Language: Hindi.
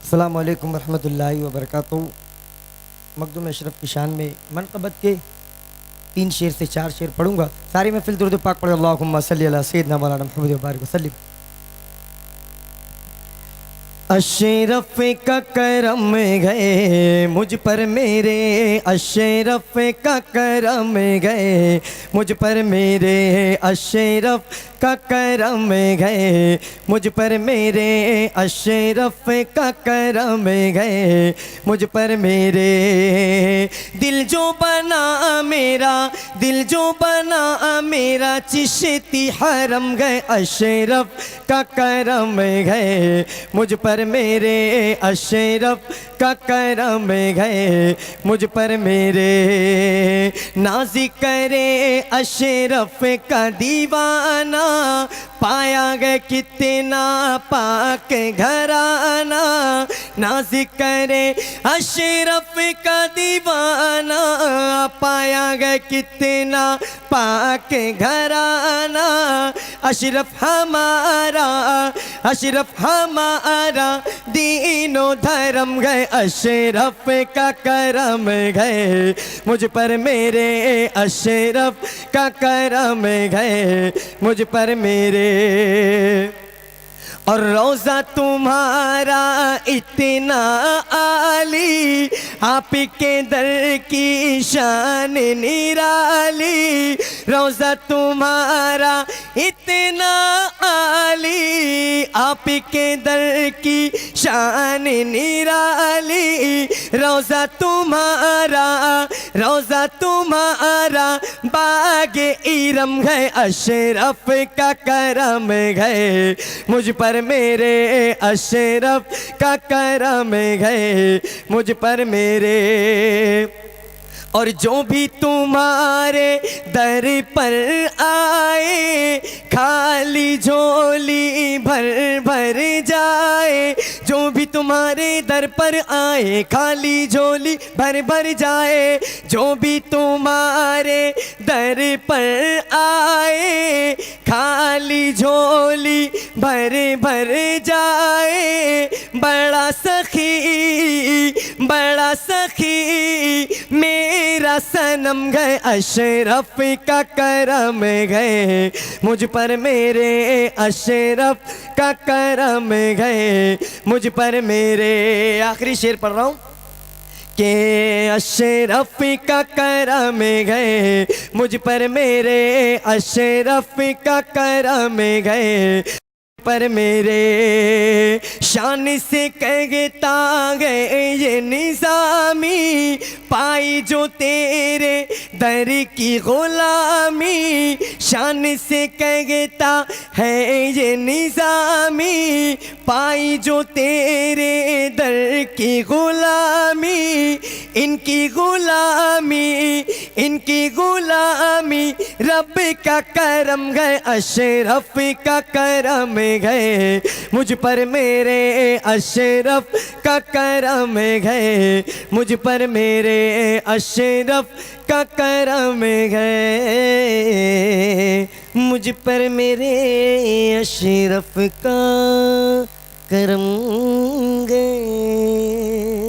अस्सलामु अलैकुम वरहमतुल्लाहि वबरकातुहू। मखदूम अशरफ की शान में मनक़बत के 3 शेर से 4 शेर पढ़ूंगा। सारी महफिल दुरूद पाक पढ़े अल्लाहुम्मा सल्ली अला सय्यिदना मौलाना मुहम्मद व बारिक वसल्लिम। अशरफ का करम गए मुझ पर मेरे, अशरफ का करम गए मुझ पर मेरे, अशरफ का करम गए मुझ पर मेरे, अशरफ का करम गए मुझ पर मेरे। दिल जो बना मेरा, दिल जो बना मेरा, चिश्ती हरम गए, अशरफ का करम गए मुझ पर मेरे, अशरफ का करम गए मुझ पर मेरे। नाज़िक करे अशरफ का दीवाना, पाया गया कितना पाक घराना। नाज़िक करे अशरफ का दीवाना, पाया गया कितना पाक घराना। अशरफ हमारा, अशरफ हमारा दीनो धर्म गए, अशरफ का करम गए मुझ पर मेरे, अशरफ का करम गए मुझ पर मेरे। और रोज़ा तुम्हारा इतना आली, आप के दर की शान निराली। रोज़ा तुम्हारा इतना आली, आप के दर की शान निराली। रोज़ा तुम्हारा, रोज़ा तुम्हारा बाग इरम गए, अशरफ का करम गए मुझ पर मेरे, अशरफ का करम गए मुझ पर मेरे। और जो भी तुम्हारे दर पर आए, खाली झोली भर भर जाए। जो भी तुम्हारे दर पर आए, खाली झोली भर भर जाए। जो भी तुम्हारे दर पर आए, खाली झोली भर भर जाए। बड़ा सखी, बड़ा सखी मेरा सनम गए, अशरफ का करम गए मुझ पर मेरे, अशरफ का करम गए मुझ पर मेरे। आखिरी शेर पढ़ रहा हूँ के अशरफ का करम गए मुझ पर मेरे, अशरफ का करम गए पर मेरे। शान से कहता गए ये निज़ामी, पाई जो तेरे दर की गुलामी। शान से कहता है ये निज़ामी, पाई जो तेरे दर की गुलामी। इनकी गुलामी, इनकी गुलामी रब का करम गए, अशरफ का करम गए मुझ पर मेरे, अशरफ का करम गए मुझ पर मेरे, अशरफ का करम गए मुझ पर मेरे, अशरफ का करम गए।